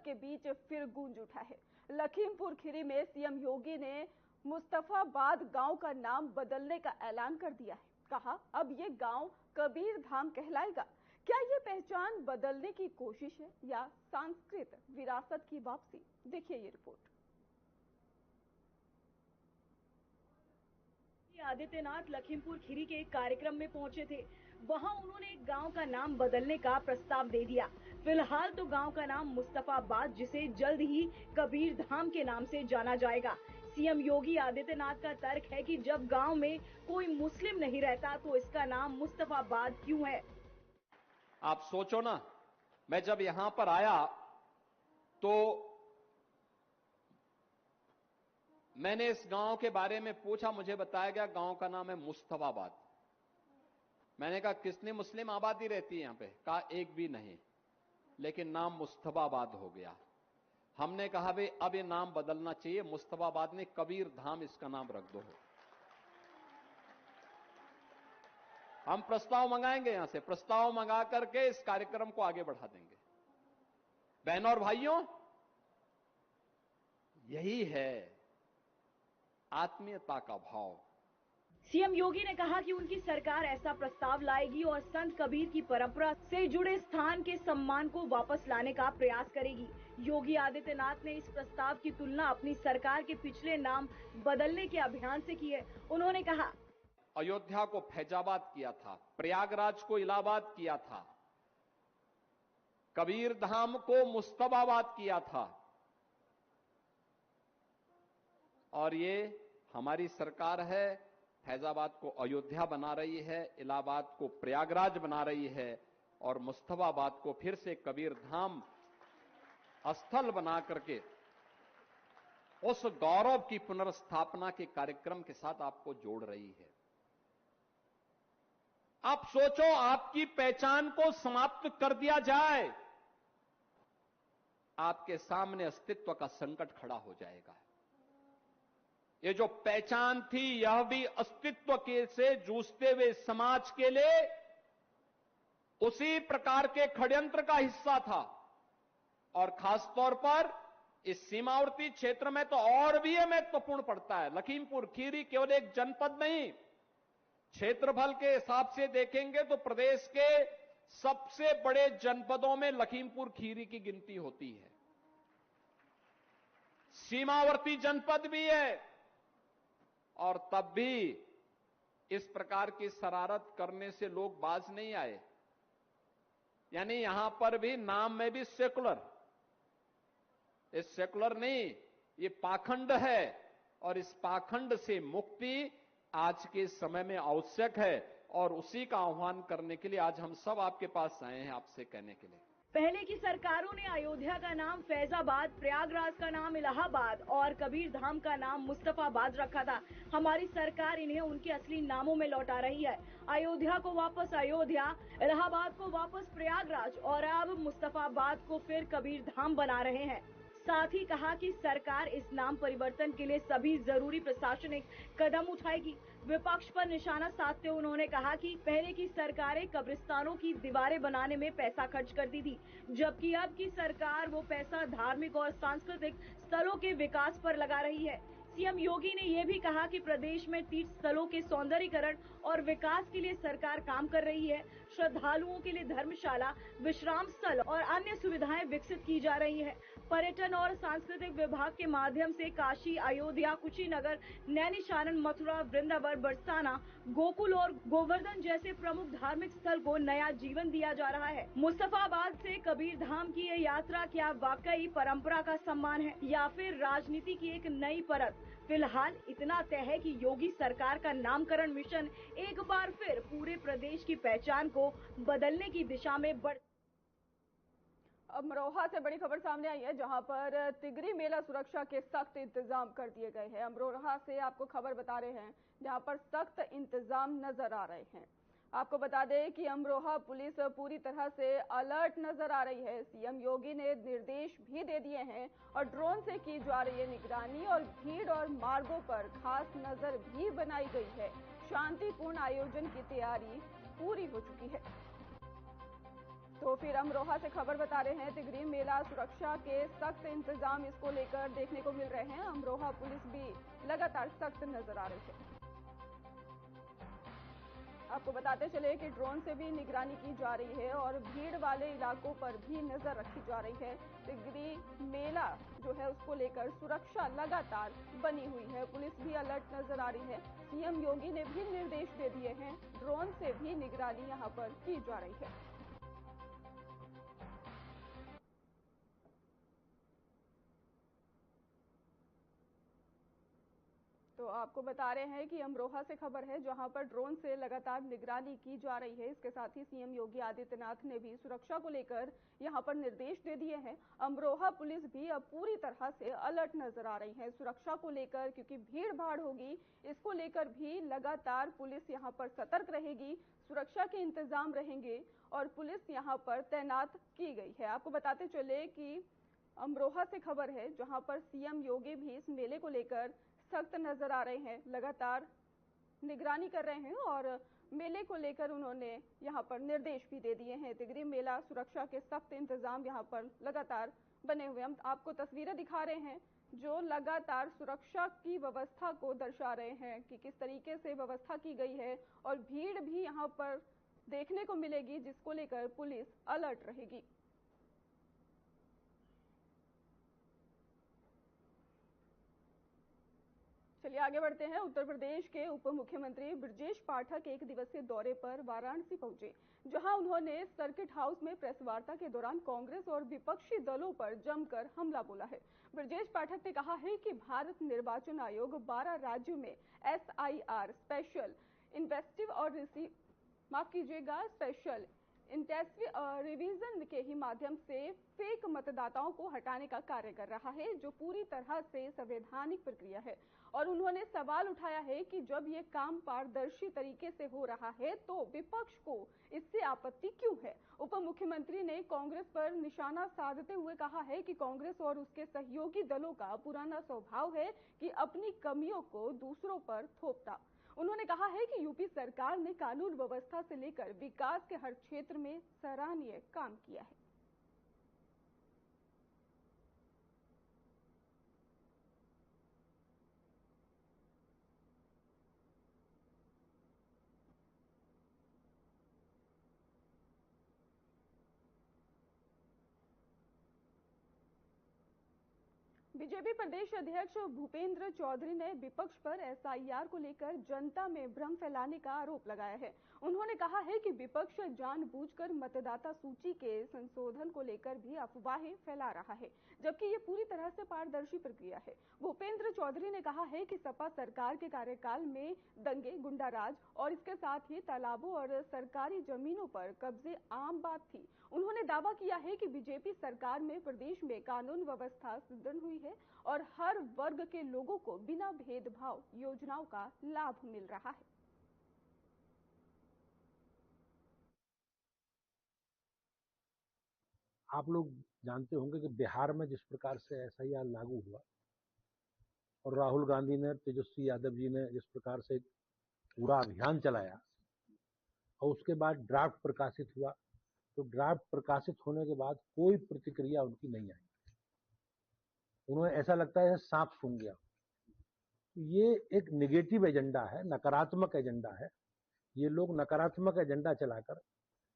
के बीच फिर गूंज उठा है। लखीमपुर खीरी में सीएम योगी ने मुस्तफाबाद गांव का नाम बदलने का ऐलान कर दिया है। कहा, अब ये गांव कबीर धाम कहलाएगा। क्या ये पहचान बदलने की कोशिश है या सांस्कृतिक विरासत की वापसी? देखिए ये रिपोर्ट। आदित्यनाथ लखीमपुर खीरी के एक कार्यक्रम में पहुंचे थे। वहां उन्होंने एक गांव का नाम बदलने का प्रस्ताव दे दिया। फिलहाल तो गांव का नाम मुस्तफाबाद, जिसे जल्द ही कबीर धाम के नाम से जाना जाएगा। सीएम योगी आदित्यनाथ का तर्क है कि जब गांव में कोई मुस्लिम नहीं रहता तो इसका नाम मुस्तफाबाद क्यों है। आप सोचो ना, मैं जब यहां पर आया तो मैंने इस गांव के बारे में पूछा, मुझे बताया गया गांव का नाम है मुस्तफाबाद। मैंने कहा कितनी मुस्लिम आबादी रहती है यहां पे? कहा एक भी नहीं, लेकिन नाम मुस्तफाबाद हो गया। हमने कहा भाई अब ये नाम बदलना चाहिए, मुस्तफाबाद ने कबीर धाम इसका नाम रख दो। हम प्रस्ताव मंगाएंगे, यहां से प्रस्ताव मंगा करके इस कार्यक्रम को आगे बढ़ा देंगे। बहनों और भाइयों, यही है आत्मीयता का भाव। सीएम योगी ने कहा कि उनकी सरकार ऐसा प्रस्ताव लाएगी और संत कबीर की परंपरा से जुड़े स्थान के सम्मान को वापस लाने का प्रयास करेगी। योगी आदित्यनाथ ने इस प्रस्ताव की तुलना अपनी सरकार के पिछले नाम बदलने के अभियान से की है। उन्होंने कहा, अयोध्या को फैजाबाद किया था, प्रयागराज को इलाहाबाद किया था, कबीर धाम को मुस्तफाबाद किया था, और ये हमारी सरकार है, फैजाबाद को अयोध्या बना रही है, इलाहाबाद को प्रयागराज बना रही है और मुस्तफाबाद को फिर से कबीर धाम स्थल बना करके उस गौरव की पुनर्स्थापना के कार्यक्रम के साथ आपको जोड़ रही है। आप सोचो, आपकी पहचान को समाप्त कर दिया जाए, आपके सामने अस्तित्व का संकट खड़ा हो जाएगा। ये जो पहचान थी, यह भी अस्तित्व के से जूझते हुए समाज के लिए उसी प्रकार के षड्यंत्र का हिस्सा था। और खासतौर पर इस सीमावर्ती क्षेत्र में तो और भी यह महत्वपूर्ण पड़ता है। लखीमपुर खीरी केवल एक जनपद नहीं, क्षेत्रफल के हिसाब से देखेंगे तो प्रदेश के सबसे बड़े जनपदों में लखीमपुर खीरी की गिनती होती है। सीमावर्ती जनपद भी है, और तब भी इस प्रकार की शरारत करने से लोग बाज नहीं आए। यानी यहां पर भी नाम में भी सेकुलर, ये सेकुलर नहीं, ये पाखंड है, और इस पाखंड से मुक्ति आज के समय में आवश्यक है, और उसी का आह्वान करने के लिए आज हम सब आपके पास आए हैं, आपसे कहने के लिए। पहले की सरकारों ने अयोध्या का नाम फैजाबाद, प्रयागराज का नाम इलाहाबाद और कबीर धाम का नाम मुस्तफाबाद रखा था। हमारी सरकार इन्हें उनके असली नामों में लौटा रही है। अयोध्या को वापस अयोध्या, इलाहाबाद को वापस प्रयागराज और अब मुस्तफाबाद को फिर कबीर धाम बना रहे हैं। साथ ही कहा कि सरकार इस नाम परिवर्तन के लिए सभी जरूरी प्रशासनिक कदम उठाएगी। विपक्ष पर निशाना साधते हुए उन्होंने कहा कि पहले की सरकारें कब्रिस्तानों की दीवारें बनाने में पैसा खर्च करती थी, जबकि अब की सरकार वो पैसा धार्मिक और सांस्कृतिक स्थलों के विकास पर लगा रही है। सीएम योगी ने ये भी कहा कि प्रदेश में तीर्थ स्थलों के सौंदर्यीकरण और विकास के लिए सरकार काम कर रही है। श्रद्धालुओं के लिए धर्मशाला, विश्राम स्थल और अन्य सुविधाएं विकसित की जा रही है। पर्यटन और सांस्कृतिक विभाग के माध्यम से काशी, अयोध्या, कुशीनगर, नैनीशारण, मथुरा, वृंदावन, बरसाना, गोकुल और गोवर्धन जैसे प्रमुख धार्मिक स्थल को नया जीवन दिया जा रहा है। मुस्तफाबाद से कबीर धाम की ये यात्रा क्या वाकई परंपरा का सम्मान है या फिर राजनीति की एक नई परत? फिलहाल इतना तय है कि योगी सरकार का नामकरण मिशन एक बार फिर पूरे प्रदेश की पहचान को बदलने की दिशा में बढ़। अमरोहा से बड़ी खबर सामने आई है, जहां पर तिगरी मेला सुरक्षा के सख्त इंतजाम कर दिए गए हैं। अमरोहा से आपको खबर बता रहे हैं, जहां पर सख्त इंतजाम नजर आ रहे हैं। आपको बता दें कि अमरोहा पुलिस पूरी तरह से अलर्ट नजर आ रही है। सीएम योगी ने निर्देश भी दे दिए हैं और ड्रोन से की जा रही है निगरानी, और भीड़ और मार्गों पर खास नजर भी बनाई गई है। शांतिपूर्ण आयोजन की तैयारी पूरी हो चुकी है। तो फिर अमरोहा से खबर बता रहे हैं, तिगरी मेला सुरक्षा के सख्त इंतजाम इसको लेकर देखने को मिल रहे हैं। अमरोहा पुलिस भी लगातार सख्त नजर आ रही है। आपको बताते चले कि ड्रोन से भी निगरानी की जा रही है और भीड़ वाले इलाकों पर भी नजर रखी जा रही है। तिगरी मेला जो है उसको लेकर सुरक्षा लगातार बनी हुई है, पुलिस भी अलर्ट नजर आ रही है। सीएम योगी ने भी निर्देश दे दिए हैं, ड्रोन से भी निगरानी यहां पर की जा रही है। तो आपको बता रहे हैं कि अमरोहा से खबर है, जहां पर ड्रोन से लगातार निगरानी की जा रही है। इसके साथ ही सीएम योगी आदित्यनाथ ने भी सुरक्षा को लेकर यहां पर निर्देश दे दिए हैं। अमरोहा पुलिस भी अब पूरी तरह से अलर्ट नजर आ रही है सुरक्षा को लेकर, क्योंकि भीड़ भाड़ होगी, इसको लेकर भी लगातार पुलिस यहां पर सतर्क रहेगी, सुरक्षा के इंतजाम रहेंगे और पुलिस यहां पर तैनात की गई है। आपको बताते चले कि अमरोहा से खबर है, जहां पर सीएम योगी भी इस मेले को लेकर सख्त नजर आ रहे हैं, लगातार निगरानी कर रहे हैं और मेले को लेकर उन्होंने यहां पर निर्देश भी दे दिए हैं। तिगरी मेला सुरक्षा के सख्त इंतजाम यहां पर लगातार बने हुए। हम आपको तस्वीरें दिखा रहे हैं जो लगातार सुरक्षा की व्यवस्था को दर्शा रहे हैं कि किस तरीके से व्यवस्था की गई है और भीड़ भी यहां पर देखने को मिलेगी, जिसको लेकर पुलिस अलर्ट रहेगी। चलिए आगे बढ़ते हैं। उत्तर प्रदेश के उप मुख्यमंत्री ब्रजेश पाठक एक दिवसीय दौरे पर वाराणसी पहुंचे, जहां उन्होंने सर्किट हाउस में प्रेस वार्ता के दौरान कांग्रेस और विपक्षी दलों पर जमकर हमला बोला है। ब्रजेश पाठक ने कहा है कि भारत निर्वाचन आयोग 12 राज्यों में SIR स्पेशल इन्वेस्टिव और स्पेशल इंटेंसिव रिवीजन के ही माध्यम से फेक मतदाताओं को हटाने का कार्य कर रहा है, जो पूरी तरह से संवैधानिक प्रक्रिया है। और उन्होंने सवाल उठाया है कि जब ये काम पारदर्शी तरीके से हो रहा है तो विपक्ष को इससे आपत्ति क्यों है। उप मुख्यमंत्री ने कांग्रेस पर निशाना साधते हुए कहा है कि कांग्रेस और उसके सहयोगी दलों का पुराना स्वभाव है कि अपनी कमियों को दूसरों पर थोपता। उन्होंने कहा है कि यूपी सरकार ने कानून व्यवस्था से लेकर विकास के हर क्षेत्र में सराहनीय काम किया है। बीजेपी प्रदेश अध्यक्ष भूपेंद्र चौधरी ने विपक्ष पर SIR को लेकर जनता में भ्रम फैलाने का आरोप लगाया है। उन्होंने कहा है कि विपक्ष जानबूझकर मतदाता सूची के संशोधन को लेकर भी अफवाहें फैला रहा है, जबकि ये पूरी तरह से पारदर्शी प्रक्रिया है। भूपेंद्र चौधरी ने कहा है कि सपा सरकार के कार्यकाल में दंगे, गुंडाराज और इसके साथ ही तालाबों और सरकारी जमीनों पर कब्जे आम बात थी। उन्होंने दावा किया है कि बीजेपी सरकार में प्रदेश में कानून व्यवस्था सुदृढ़ हुई है और हर वर्ग के लोगों को बिना भेदभाव योजनाओं का लाभ मिल रहा है। आप लोग जानते होंगे कि बिहार में जिस प्रकार से SIR लागू हुआ और राहुल गांधी ने, तेजस्वी यादव जी ने जिस प्रकार से पूरा अभियान चलाया और उसके बाद ड्राफ्ट प्रकाशित हुआ, तो ड्राफ्ट प्रकाशित होने के बाद कोई प्रतिक्रिया उनकी नहीं आई। उन्हें ऐसा लगता है सांप सूंघ गया। ये एक नेगेटिव एजेंडा है, नकारात्मक एजेंडा है। ये लोग नकारात्मक एजेंडा चलाकर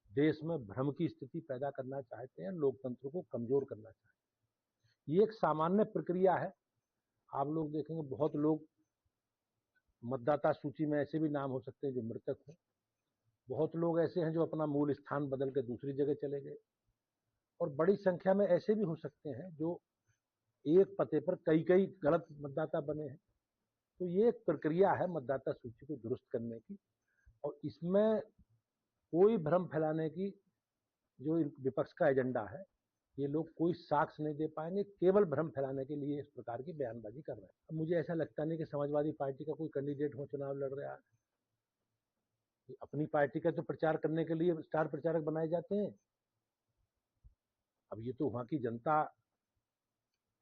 देश में भ्रम की स्थिति पैदा करना चाहते हैं, लोकतंत्र को कमजोर करना चाहते हैं। ये एक सामान्य प्रक्रिया है। आप लोग देखेंगे बहुत लोग मतदाता सूची में ऐसे भी नाम हो सकते हैं जो मृतक हो। बहुत लोग ऐसे हैं जो अपना मूल स्थान बदल के दूसरी जगह चले गए और बड़ी संख्या में ऐसे भी हो सकते हैं जो एक पते पर कई कई गलत मतदाता बने हैं। तो ये एक प्रक्रिया है मतदाता सूची को दुरुस्त करने की और इसमें कोई भ्रम फैलाने की जो विपक्ष का एजेंडा है, ये लोग कोई साक्ष्य नहीं दे पाएंगे, केवल भ्रम फैलाने के लिए इस प्रकार की बयानबाजी कर रहे हैं। अब मुझे ऐसा लगता नहीं कि समाजवादी पार्टी का कोई कैंडिडेट हो चुनाव लड़ रहा है। अपनी पार्टी का तो प्रचार करने के लिए स्टार प्रचारक बनाए जाते हैं। अब ये तो वहां की जनता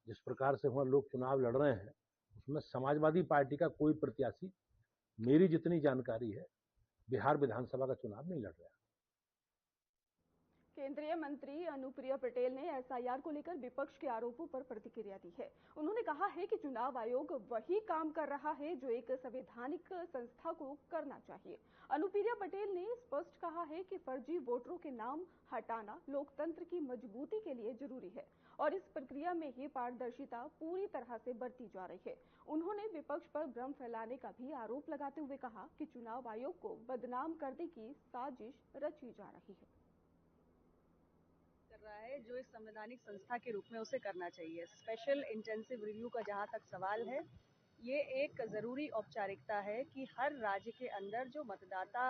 जिस प्रकार से वहां लोग चुनाव लड़ रहे हैं, उसमें समाजवादी पार्टी का कोई प्रत्याशी मेरी जितनी जानकारी है बिहार विधानसभा का चुनाव नहीं लड़ रहा। केंद्रीय मंत्री अनुप्रिया पटेल ने एसआईआर को लेकर विपक्ष के आरोपों पर प्रतिक्रिया दी है। उन्होंने कहा है कि चुनाव आयोग वही काम कर रहा है जो एक संवैधानिक संस्था को करना चाहिए। अनुप्रिया पटेल ने स्पष्ट कहा है कि फर्जी वोटरों के नाम हटाना लोकतंत्र की मजबूती के लिए जरूरी है और इस प्रक्रिया में ही पारदर्शिता पूरी तरह से बरती जा रही है। उन्होंने विपक्ष पर भ्रम फैलाने का भी आरोप लगाते हुए कहा कि चुनाव आयोग को बदनाम करने की साजिश रची जा रही है। कर रहा है जो एक संवैधानिक संस्था के रूप में उसे करना चाहिए। स्पेशल इंटेंसिव रिव्यू का जहां तक सवाल है, ये एक जरूरी औपचारिकता है कि हर राज्य के अंदर जो मतदाता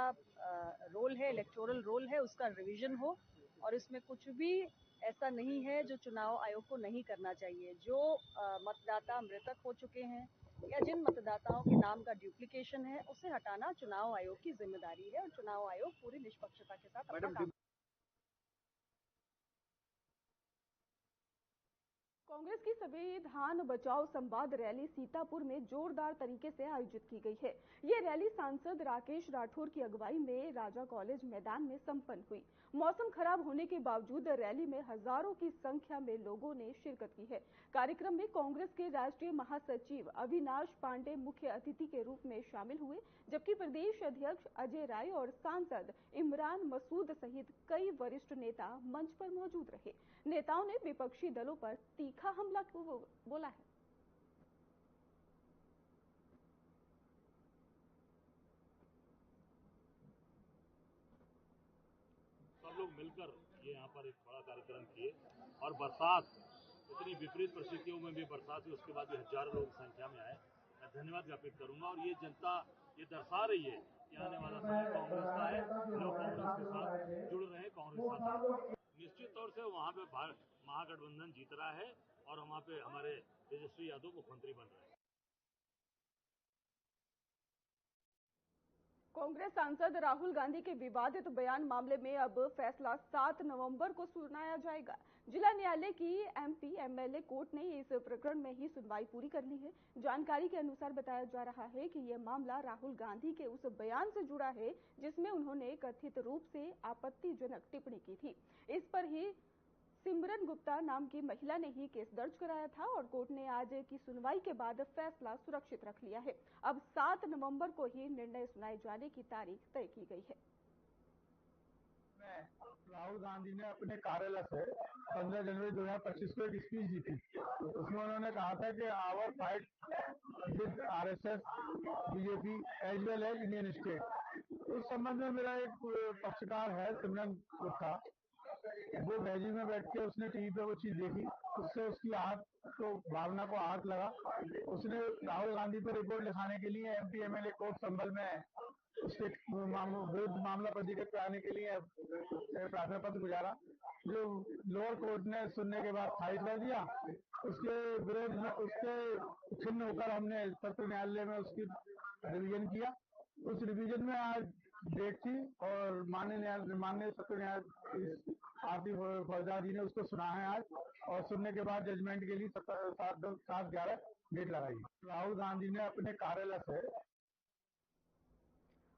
रोल है, इलेक्टोरल रोल है, उसका रिवीजन हो और इसमें कुछ भी ऐसा नहीं है जो चुनाव आयोग को नहीं करना चाहिए। जो मतदाता मृतक हो चुके हैं या जिन मतदाताओं के नाम का डुप्लीकेशन है, उसे हटाना चुनाव आयोग की जिम्मेदारी है और चुनाव आयोग पूरी निष्पक्षता के साथ अपना काम। कांग्रेस की संविधान बचाओ संवाद रैली सीतापुर में जोरदार तरीके से आयोजित की गई है। ये रैली सांसद राकेश राठौर की अगुवाई में राजा कॉलेज मैदान में संपन्न हुई। मौसम खराब होने के बावजूद रैली में हजारों की संख्या में लोगों ने शिरकत की है। कार्यक्रम में कांग्रेस के राष्ट्रीय महासचिव अविनाश पांडे मुख्य अतिथि के रूप में शामिल हुए, जबकि प्रदेश अध्यक्ष अजय राय और सांसद इमरान मसूद सहित कई वरिष्ठ नेता मंच पर मौजूद रहे। नेताओं ने विपक्षी दलों पर तीखा हमला बोला है। सब लोग मिलकर ये यहाँ पर एक बड़ा कार्यक्रम किए और बरसात, इतनी विपरीत परिस्थितियों में भी बरसात हुई, उसके बाद भी हजारों लोग संख्या में आए। मैं धन्यवाद ज्ञापित करूंगा और ये जनता ये दर्शा रही है कि आने वाला समय कांग्रेस का है, लोग कांग्रेस के साथ जुड़ रहे हैं, कांग्रेस के साथ। निश्चित तौर से वहाँ पे महागठबंधन जीत रहा है और वहाँ पे हमारे तेजस्वी यादव मुख्यमंत्री बन रहे हैं। कांग्रेस सांसद राहुल गांधी के विवादित बयान मामले में अब फैसला 7 नवंबर को सुनाया जाएगा। जिला न्यायालय की एमपी एमएलए कोर्ट ने इस प्रकरण में ही सुनवाई पूरी कर ली है। जानकारी के अनुसार बताया जा रहा है कि यह मामला राहुल गांधी के उस बयान से जुड़ा है जिसमें उन्होंने कथित रूप से आपत्तिजनक टिप्पणी की थी। इस पर ही सिमरन गुप्ता नाम की महिला ने ही केस दर्ज कराया था और कोर्ट ने आज की सुनवाई के बाद फैसला सुरक्षित रख लिया है। अब 7 नवंबर को ही निर्णय सुनाए जाने की तारीख तय की गई है। राहुल गांधी ने अपने कार्यालय से 15 जनवरी 2025 को एक स्पीच दी थी। उसमें उन्होंने कहा था कि our fight with RSS, BJP as well as Indian state. उस संबंध में मेरा एक पक्षकार है सिमरन गुप्ता, वो बैजी में बैठ के उसने टीवी पे वो चीज देखी, उससे उसकी आहत को भावना को आहत लगा। उसने राहुल गांधी पर रिपोर्ट लिखाने के लिए एमपी एमएलए कोर्ट संभल में उसके विरुद्ध मामला पंजीकृत कराने के लिए प्रार्थना पत्र गुजारा, जो लोअर कोर्ट ने सुनने के बाद खारिज कर दिया। उसके विरोध में उसके खिन्न होकर हमने सत्र न्यायालय में उसकी रिवीजन किया। उस रिवीजन में आज डेट थी और माननीय सत्र न्यायाधीश आरती फौजदार जी ने उसको सुना है आज, और सुनने के बाद जजमेंट के लिए 7/11 डेट लगाई। राहुल गांधी ने अपने कार्यालय से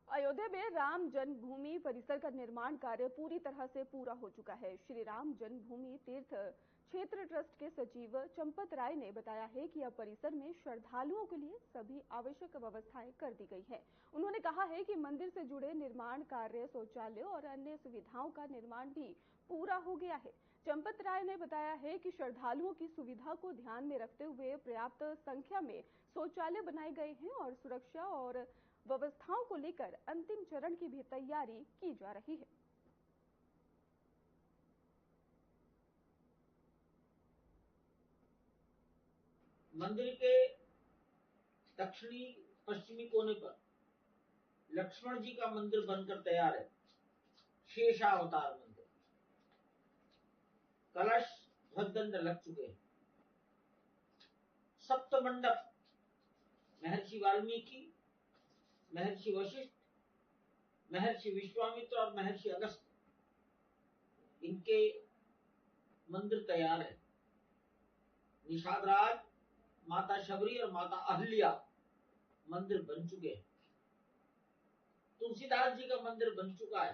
अयोध्या में राम जन्मभूमि परिसर का निर्माण कार्य पूरी तरह से पूरा हो चुका है। श्री राम जन्मभूमि तीर्थ क्षेत्र ट्रस्ट के सचिव चंपत राय ने बताया है कि अब परिसर में श्रद्धालुओं के लिए सभी आवश्यक व्यवस्थाएं कर दी गई हैं। उन्होंने कहा है कि मंदिर से जुड़े निर्माण कार्य, शौचालय और अन्य सुविधाओं का निर्माण भी पूरा हो गया है। चंपत राय ने बताया है कि श्रद्धालुओं की सुविधा को ध्यान में रखते हुए पर्याप्त संख्या में शौचालय बनाए गए हैं और सुरक्षा और व्यवस्थाओं को लेकर अंतिम चरण की भी तैयारी की जा रही है। मंदिर के दक्षिणी पश्चिमी कोने पर लक्ष्मण जी का मंदिर बनकर तैयार है। शेषावतार मंदिर, कलश ध्वजदंड लग चुके हैं। सप्त मंडप महर्षि वाल्मीकि, महर्षि वशिष्ठ, महर्षि विश्वामित्र और महर्षि अगस्त, इनके मंदिर तैयार है। निषादराज, माता शबरी और माता अहल्या मंदिर बन चुके हैं। तुलसीदास जी का मंदिर बन चुका है।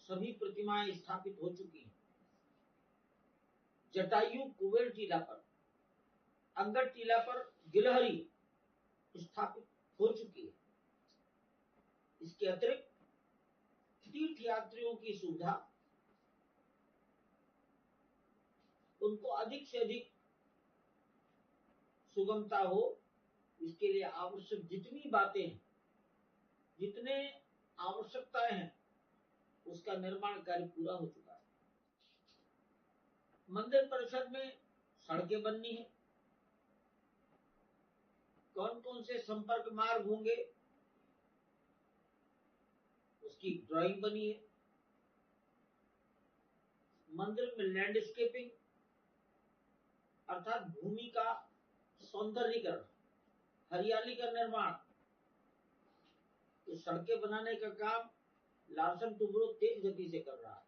सभी प्रतिमाएं स्थापित हो चुकी हैं। जटायु कुबेर टीला पर, अंगद टीला पर गिलहरी स्थापित हो चुकी है। इसके अतिरिक्त तीर्थ यात्रियों की सुविधा, उनको अधिक से अधिक सुगमता हो, इसके लिए आवश्यक जितनी बातें हैं, जितने आवश्यकताएं हैं, उसका निर्माण कार्य पूरा हो चुका है। मंदिर परिसर में सड़कें बननी है। कौन कौन से संपर्क मार्ग होंगे, उसकी ड्राइंग बनी है। मंदिर में लैंडस्केपिंग अर्थात भूमि का सौंदर्यीकरण, हरियाली का निर्माण, तो सड़कें बनाने का काम लार्सन टुब्रो तेज गति से कर रहा है।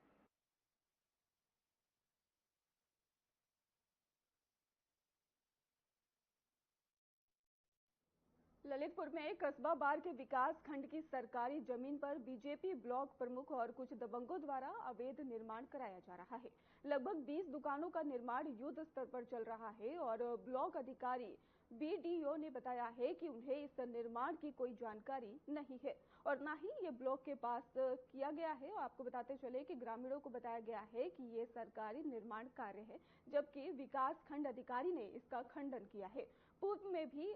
ललितपुर में कस्बा बार के विकास खंड की सरकारी जमीन पर बीजेपी ब्लॉक प्रमुख और कुछ दबंगों द्वारा अवैध निर्माण कराया जा रहा है। लगभग 20 दुकानों का निर्माण युद्ध स्तर पर चल रहा है और ब्लॉक अधिकारी बीडीओ ने बताया है कि उन्हें इस निर्माण की कोई जानकारी नहीं है और न ही ये ब्लॉक के पास किया गया है। आपको बताते चले कि ग्रामीणों को बताया गया है कि ये सरकारी निर्माण कार्य है, जबकि विकास खंड अधिकारी ने इसका खंडन किया है। पूर्व में भी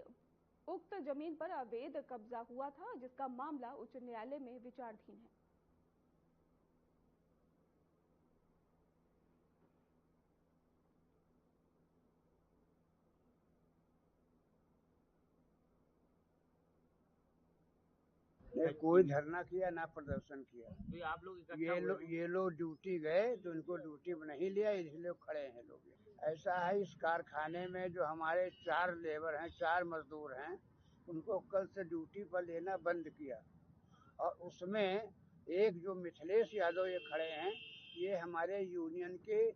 उक्त जमीन पर अवैध कब्जा हुआ था, जिसका मामला उच्च न्यायालय में विचाराधीन है। कोई धरना किया ना प्रदर्शन किया। तो आप लोग ये लोग ड्यूटी गए तो इनको ड्यूटी में नहीं लिया, इसलिए खड़े हैं लोग। ऐसा है, इस कारखाने में जो हमारे 4 लेबर हैं, 4 मजदूर हैं, उनको कल से ड्यूटी पर लेना बंद किया और उसमें एक जो मिथिलेश यादव ये खड़े हैं, ये हमारे यूनियन के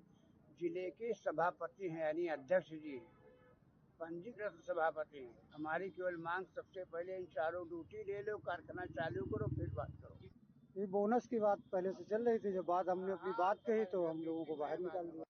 जिले के सभापति हैं, यानी अध्यक्ष जी हैं, पंजीकृत सभापति हैं। हमारी केवल मांग सबसे पहले इन चारों ड्यूटी ले लो, कारखाना चालू करो, फिर बात करो। ये बोनस की बात पहले से चल रही थी, जब बाद हमने अपनी बात कही तो हम लोगों को बाहर निकाल दिया।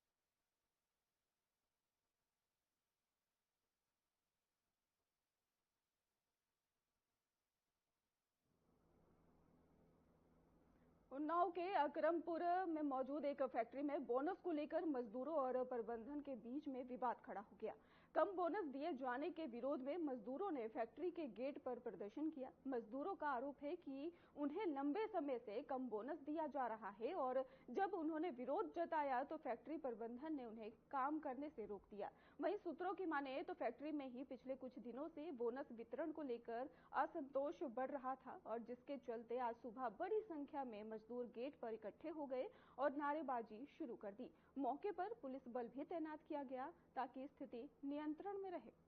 उन्नाव के अकरमपुर में मौजूद एक फैक्ट्री में बोनस को लेकर मजदूरों और प्रबंधन के बीच में विवाद खड़ा हो गया। कम बोनस दिए जाने के विरोध में मजदूरों ने फैक्ट्री के गेट पर प्रदर्शन किया। मजदूरों का आरोप है कि उन्हें लंबे समय से कम बोनस दिया जा रहा है और जब उन्होंने विरोध जताया तो फैक्ट्री प्रबंधन ने उन्हें काम करने से रोक दिया। वहीं सूत्रों की माने तो फैक्ट्री में ही पिछले कुछ दिनों से बोनस वितरण को लेकर असंतोष बढ़ रहा था और जिसके चलते आज सुबह बड़ी संख्या में मजदूर गेट पर इकट्ठे हो गए और नारेबाजी शुरू कर दी। मौके पर पुलिस बल भी तैनात किया गया ताकि स्थिति नियंत्रण में रहे।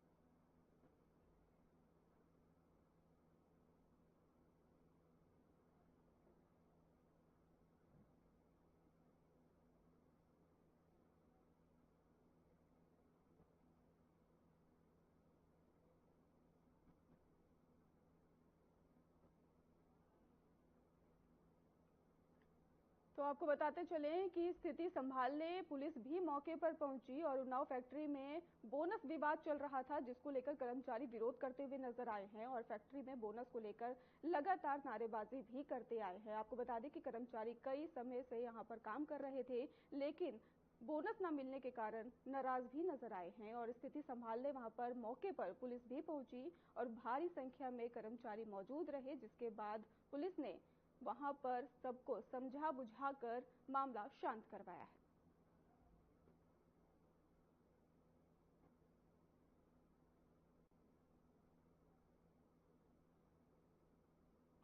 तो आपको बताते चलें कि स्थिति संभालने पुलिस भी मौके पर पहुंची और उन्नाव फैक्ट्री में बोनस विवाद चल रहा था, जिसको लेकर कर्मचारी विरोध करते हुए नजर आए हैं और फैक्ट्री में बोनस को लेकर लगातार नारेबाजी भी करते आए हैं। आपको बता दें कि कर्मचारी कई समय से यहां पर काम कर रहे थे, लेकिन बोनस न मिलने के कारण नाराज भी नजर आए हैं और स्थिति संभालने वहां पर मौके पर पुलिस भी पहुंची और भारी संख्या में कर्मचारी मौजूद रहे, जिसके बाद पुलिस ने वहां पर सबको समझा बुझाकर मामला शांत करवाया है।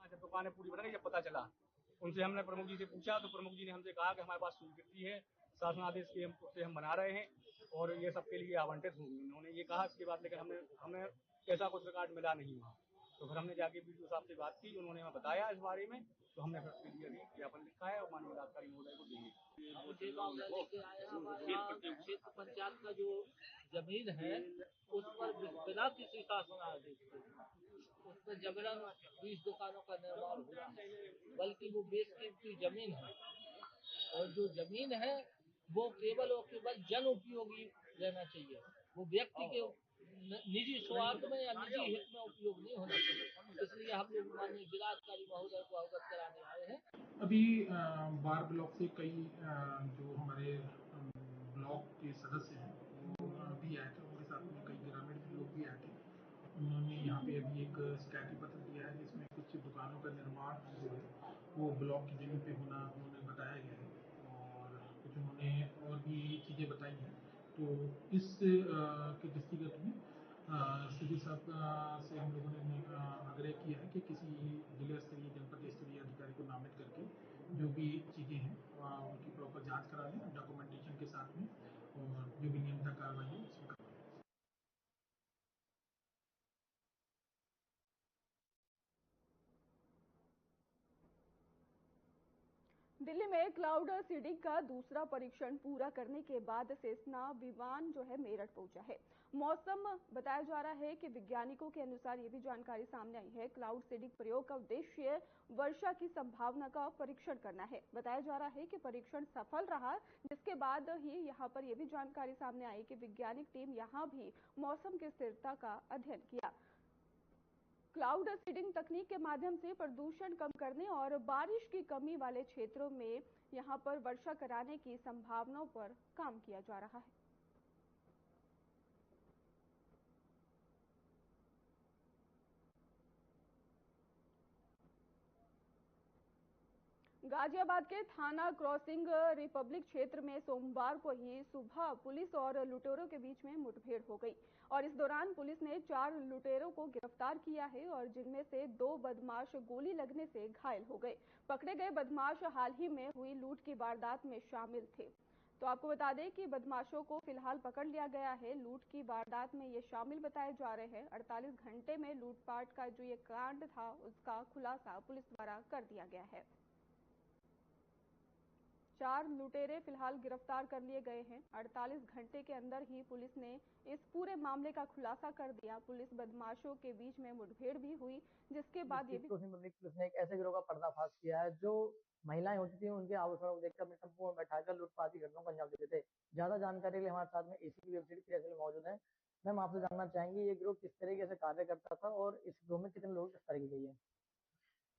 जब दुकानें पूरी बन गई, जब पता चला, उनसे हमने प्रमुख जी से पूछा तो प्रमुख जी ने हमसे कहा कि हमारे पास स्वीकृति है, शासन आदेश के हम बना रहे हैं और ये सबके लिए आवंटित होंगे। उन्होंने ये कहा। इसके बाद लेकर हमें ऐसा कुछ रिकॉर्ड मिला नहीं वहाँ। तो फिर हमने जाके बीडीओ साहब से बात की, उन्होंने हमें बताया इस बारे में, तो हमने फिर उसके लिए ज्ञापन लिखा है और माननीय जिलाधिकारी महोदय को देंगे। क्षेत्र पंचायत का जो जमीन है उस पर बिना किसी शासन आदेश के उस पर जबरन 20 दुकानों का निर्माण हुआ है, बल्कि वो बेशकीमती जमीन है और जो जमीन है वो केवल और केवल जन उपयोगी रहना चाहिए, वो व्यक्ति के निजी स्वार्थ में या निजी हित में उपयोग नहीं होना चाहिए। इसलिए हम लोग माननीय जिलाधिकारी महोदय को अवगत कराने आए हैं। अभी बार ब्लॉक से कई जो हमारे ब्लॉक के सदस्य हैं वो भी आए थे, उनके साथ में कई ग्रामीण लोग भी आए थे। उन्होंने यहाँ पे अभी एक शिकायती पत्र दिया है जिसमें कुछ दुकानों का निर्माण जो है वो ब्लॉक की जमीन पे होना उन्होंने बताया गया है और कुछ उन्होंने और भी चीज़ें बताई हैं। तो इस के दृष्टिगत में सीधी साहब से हम लोगों ने आग्रह किया है कि किसी जिला स्तरीय जनपद स्तरीय अधिकारी को नामित करके जो भी चीज़ें हैं उनकी प्रॉपर जांच करा लें डॉक्यूमेंटेशन के साथ में और जो भी नियमता कार्रवाई है उसमें। दिल्ली में क्लाउड सीडिंग का दूसरा परीक्षण पूरा करने के बाद सेस्ना विमान जो है मेरठ पहुंचा है। मौसम बताया जा रहा है कि वैज्ञानिकों के अनुसार ये भी जानकारी सामने आई है, क्लाउड सीडिंग प्रयोग का उद्देश्य वर्षा की संभावना का परीक्षण करना है। बताया जा रहा है कि परीक्षण सफल रहा, जिसके बाद ही यहाँ पर यह भी जानकारी सामने आई कि वैज्ञानिक टीम यहाँ भी मौसम की स्थिरता का अध्ययन किया। क्लाउड सीडिंग तकनीक के माध्यम से प्रदूषण कम करने और बारिश की कमी वाले क्षेत्रों में यहां पर वर्षा कराने की संभावनाओं पर काम किया जा रहा है। गाजियाबाद के थाना क्रॉसिंग रिपब्लिक क्षेत्र में सोमवार को ही सुबह पुलिस और लुटेरों के बीच में मुठभेड़ हो गई और इस दौरान पुलिस ने 4 लुटेरों को गिरफ्तार किया है और जिनमें से 2 बदमाश गोली लगने से घायल हो गए। पकड़े गए बदमाश हाल ही में हुई लूट की वारदात में शामिल थे। तो आपको बता दें कि बदमाशों को फिलहाल पकड़ लिया गया है। लूट की वारदात में ये शामिल बताए जा रहे हैं। 48 घंटे में लूटपाट का जो ये कांड था उसका खुलासा पुलिस द्वारा कर दिया गया है। 4 लुटेरे फिलहाल गिरफ्तार कर लिए गए हैं। 48 घंटे के अंदर ही पुलिस ने इस पूरे मामले का खुलासा कर दिया। पुलिस बदमाशों के बीच में मुठभेड़ भी हुई, जिसके बाद ये भी पुलिस ने एक ऐसे गिरोह का पर्दाफाश किया है जो महिलाएं होती थी उनके आभूषणों को देखकर अपने टेम्पो में बैठाकर लूटपाट की घटनाओं को अंजाम देते थे। ज्यादा जानकारी के लिए हमारे साथ में एसीपी वेबसाइट प्रिया मौजूद है। मैम, आपसे जानना चाहेंगे ये गिरोह किस तरीके से कार्य करता था और इस गिरोह में कितने लोग गिरफ्तार की गई है?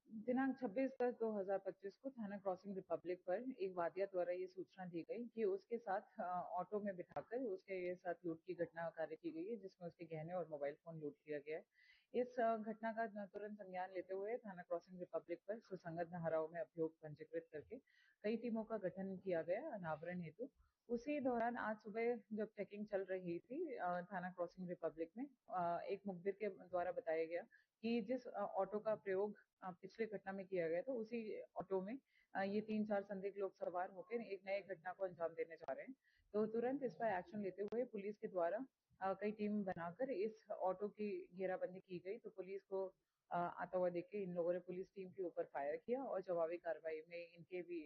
दिनांक 26/10/2025 को थाना क्रॉसिंग रिपब्लिक पर एक वादिया द्वारा ये सूचना दी गई कि उसके साथ ऑटो में बिठाकर उसके साथ लूट की घटना कार्य की गई है, जिसमें उसके गहने और मोबाइल फोन लूट लिया गया है। इस घटना का तुरंत संज्ञान लेते हुए थाना क्रॉसिंग रिपब्लिक पर सुसंगत धाराओं में अभियोग पंजीकृत करके कई टीमों का गठन किया गया अनावरण हेतु। उसी दौरान आज सुबह जब चेकिंग चल रही थी थाना क्रॉसिंग रिपब्लिक में एक मुखबिर के द्वारा बताया गया कि जिस ऑटो का प्रयोग पिछले घटना में किया गया था उसी ऑटो में ये 3-4 संदिग्ध लोग सवार होकर एक नए घटना को अंजाम देने जा रहे हैं। तो तुरंत इस पर एक्शन लेते हुए पुलिस के द्वारा कई टीम बनाकर इस ऑटो की घेराबंदी की गई। तो पुलिस को आता हुआ देख के इन लोगों ने पुलिस टीम के ऊपर फायर किया और जवाबी कार्रवाई में इनके भी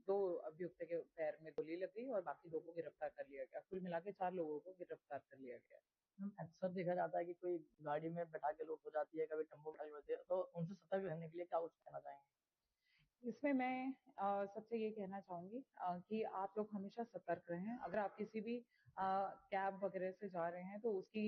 2 अभियुक्त के पैर में गोली लग गई और बाकी 2 को गिरफ्तार कर लिया गया। कुल मिला के 4 लोगों को गिरफ्तार कर लिया गया। अक्सर देखा जाता है कि कोई गाड़ी में बैठा के लूट हो जाती है, कभी टेम्पो बैठा होती है, तो उनसे सतर्क रहने के लिए क्या कुछ कहना चाहेंगे? इसमें मैं सबसे ये कहना चाहूंगी कि आप लोग हमेशा सतर्क रहें। अगर आप किसी भी कैब वगैरह से जा रहे हैं तो उसकी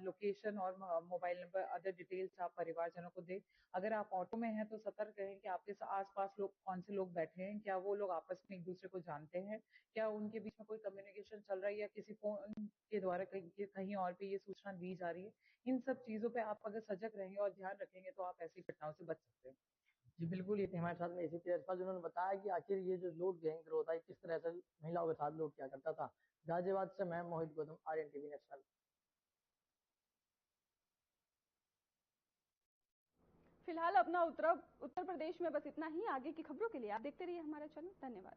लोकेशन और मोबाइल नंबर अदर डिटेल्स आप परिवारजनों को दें। अगर आप ऑटो में हैं तो सतर्क रहें कि आपके आसपास लोग कौन से लोग बैठे हैं, क्या वो लोग आपस में एक दूसरे को जानते हैं, क्या उनके बीच में कोई कम्युनिकेशन चल रही है या किसी फोन के द्वारा कहीं और भी ये सूचना दी जा रही है। इन सब चीजों पे आप अगर सजग रहेंगे और ध्यान रखेंगे तो आप ऐसी घटनाओं से बच सकते हैं। जी बिल्कुल, ये थे हमारे साथ में एसीपी यशपाल जिन्होंने बताया कि आखिर ये जो लूट गैंग गिरोह होता है किस तरह से महिलाओं के साथ लूट किया करता था। गाजियाबाद से मैं मोहित गौतम, आर्यन टीवी नेशनल। फिलहाल अपना उत्तर प्रदेश में बस इतना ही। आगे की खबरों के लिए आप देखते रहिए हमारा चैनल। धन्यवाद।